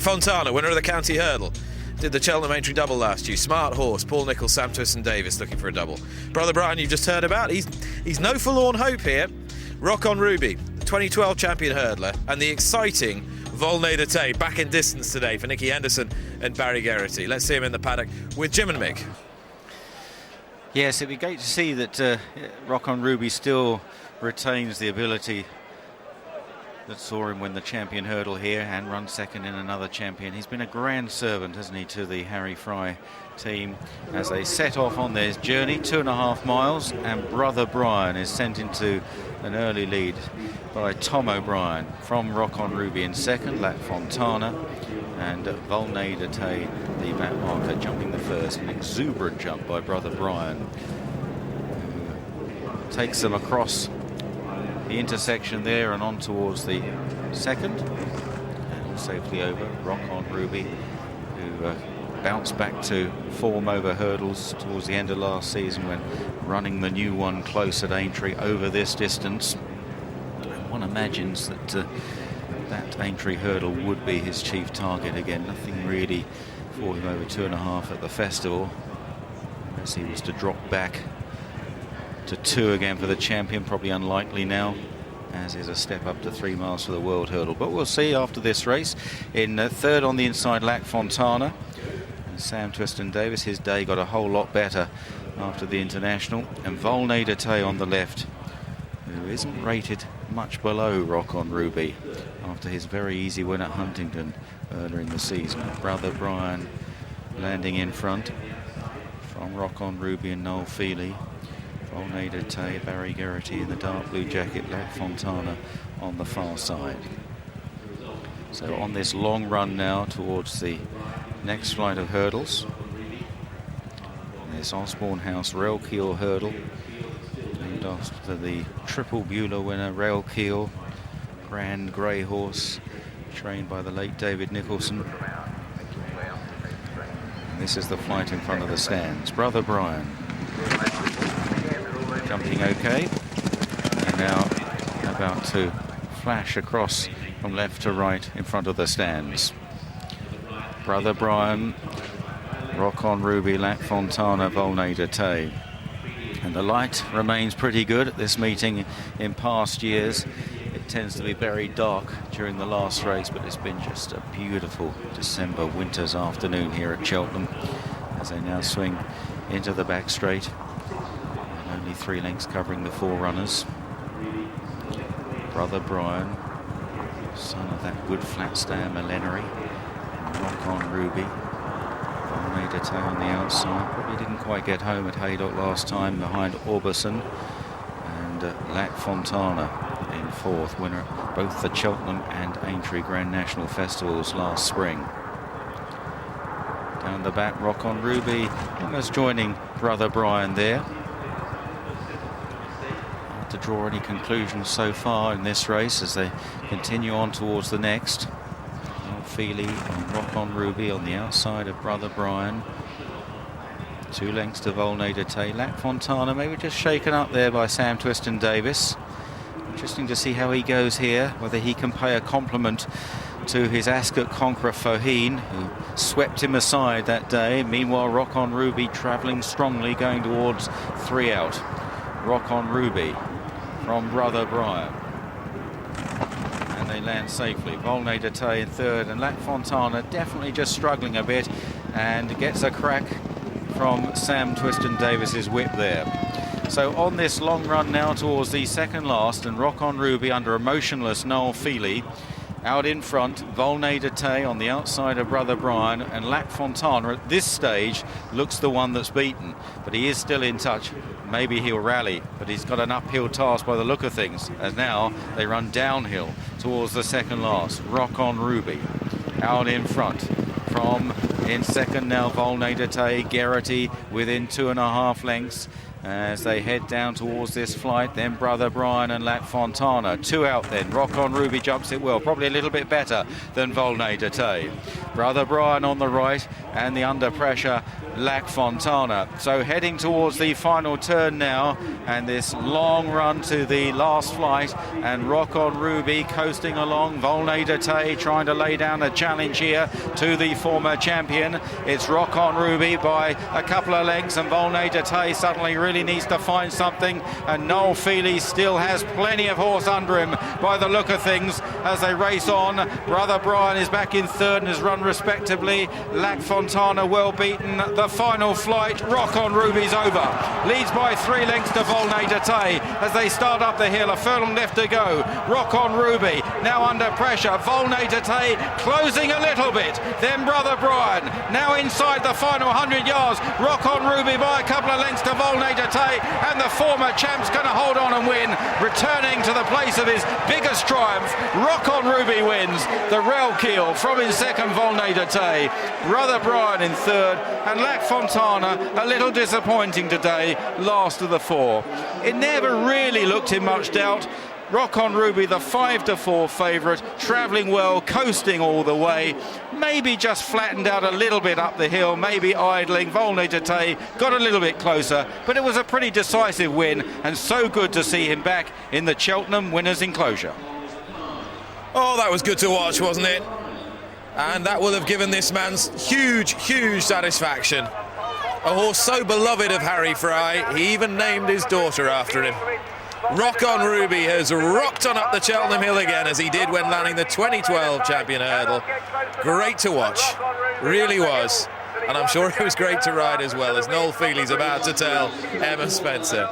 Fontana, winner of the County Hurdle. Did the Cheltenham entry double last year. Smart horse, Paul Nicholls, Sam Twist Davis looking for a double. Brother Brian, you've just heard about. He's no forlorn hope here. Rock on Ruby, the 2012 champion hurdler, and the exciting Volnay de Thaix back in distance today for Nicky Henderson and Barry Geraghty. Let's see him in the paddock with Jim and Mick. Yes, it'd be great to see that Rock on Ruby still retains the ability that saw him win the champion hurdle here and run second in another champion. He's been a grand servant, hasn't he, to the Harry Fry team as they set off on their journey, 2.5 miles, and Brother Brian is sent into an early lead by Tom O'Brien from Rock on Ruby in second, Lac Fontana, and Volnay de Thaix, the back marker, jumping the first. An exuberant jump by Brother Brian, who takes them across the intersection there and on towards the second, and safely over Rock on Ruby, who bounced back to form over hurdles towards the end of last season when running the new one close at Aintree over this distance. And one imagines that that Aintree hurdle would be his chief target again. Nothing really for him over 2.5 at the festival, unless he was to drop back to 2 again for the champion. Probably unlikely now, as is a step up to 3 miles for the world hurdle. But we'll see after this race. In third on the inside, Lac Fontana. And Sam Twiston Davis, his day got a whole lot better after the international. And Volnay de Thaix on the left, who isn't rated much below Rock on Ruby after his very easy win at Huntingdon earlier in the season. Brother Brian landing in front from Rock on Ruby and Noel Feely. Volnay de Thaix, Barry Geraghty in the dark blue jacket, Lac Fontana on the far side. So on this long run now towards the next flight of hurdles, this Osborne House Relkeel Hurdle, named after the Triple Beulah winner Relkeel, grand grey horse trained by the late David Nicholson. And this is the flight in front of the stands. Brother Brian jumping okay, and now about to flash across from left to right in front of the stands. Brother Brian, Rock on Ruby, Lac Fontana, Volnay de Thaix. And the light remains pretty good at this meeting. In past years it tends to be very dark during the last race, but it's been just a beautiful December winter's afternoon here at Cheltenham as they now swing into the back straight. Only 3 lengths covering the 4 runners. Brother Brian, son of that good flat stayer Millenary, Rock on Ruby. Volnay de Thaix on the outside. Probably didn't quite get home at Haydock last time behind Orbison. And Lac Fontana in 4th, winner at both the Cheltenham and Aintree Grand National Festivals last spring. Down the back, Rock on Ruby, almost joining Brother Brian there. To draw any conclusions so far in this race as they continue on towards the next. Feely and Rock on Ruby on the outside of Brother Brian. 2 lengths to Volnay de Thaix. Lac Fontana maybe just shaken up there by Sam Twiston Davis. Interesting to see how he goes here, whether he can pay a compliment to his Ascot conqueror Faugheen, who swept him aside that day. Meanwhile, Rock on Ruby travelling strongly, going towards 3 out. Rock on Ruby from Brother Brian, and they land safely. Volnay de Thaix in 3rd, and Lac Fontana definitely just struggling a bit, and gets a crack from Sam Twiston Davis's whip there. So on this long run now towards the second last, and Rock on Ruby under a motionless Noel Feely. Out in front, Volnay de Thaix on the outside of Brother Brian, and Lac Fontana at this stage looks the one that's beaten, but he is still in touch. Maybe he'll rally, but he's got an uphill task by the look of things, as now they run downhill towards the second last. Rock on Ruby out in front. From in second now, Volnay de Thaix, Geraghty within 2.5 lengths as they head down towards this flight. Then Brother Brian and Lac Fontana. 2 out then. Rock on Ruby jumps it well, probably a little bit better than Volnay de Thaix. Brother Brian on the right, and the under pressure Lac Fontana. So heading towards the final turn now, and this long run to the last flight, and Rock on Ruby coasting along. Volnay de Thaix trying to lay down a challenge here to the former champion. It's Rock on Ruby by a couple of lengths, and Volnay de Thaix suddenly really needs to find something, and Noel Feely still has plenty of horse under him by the look of things as they race on. Brother Brian is back in third and has run respectably. Lac Fontana well beaten. The final flight, Rock on Ruby's over. Leads by 3 lengths to Volnay de Thaix as they start up the hill. A furlong left to go. Rock on Ruby now under pressure. Volnay de Thaix closing a little bit. Then Brother Brian now inside the final 100 yards. Rock on Ruby by a couple of lengths to Volnay de Thaix, and the former champ's going to hold on and win, returning to the place of his biggest triumph. Rock on Ruby wins the Relkeel from in second, Volnay de Thaix. Brother Brian in third, and Lac Fontana a little disappointing today, last of the 4. It never really looked in much doubt. Rock on Ruby, the 5-4 favourite, travelling well, coasting all the way. Maybe just flattened out a little bit up the hill, maybe idling. Volnay de Thaix got a little bit closer, but it was a pretty decisive win, and so good to see him back in the Cheltenham winners' enclosure. Oh, that was good to watch, wasn't it? And that will have given this man huge satisfaction. A horse so beloved of Harry Fry, he even named his daughter after him. Rock on Ruby has rocked on up the Cheltenham Hill again, as he did when landing the 2012 champion hurdle. Great to watch, really was. And I'm sure it was great to ride as well, as Noel Feely's about to tell Emma Spencer.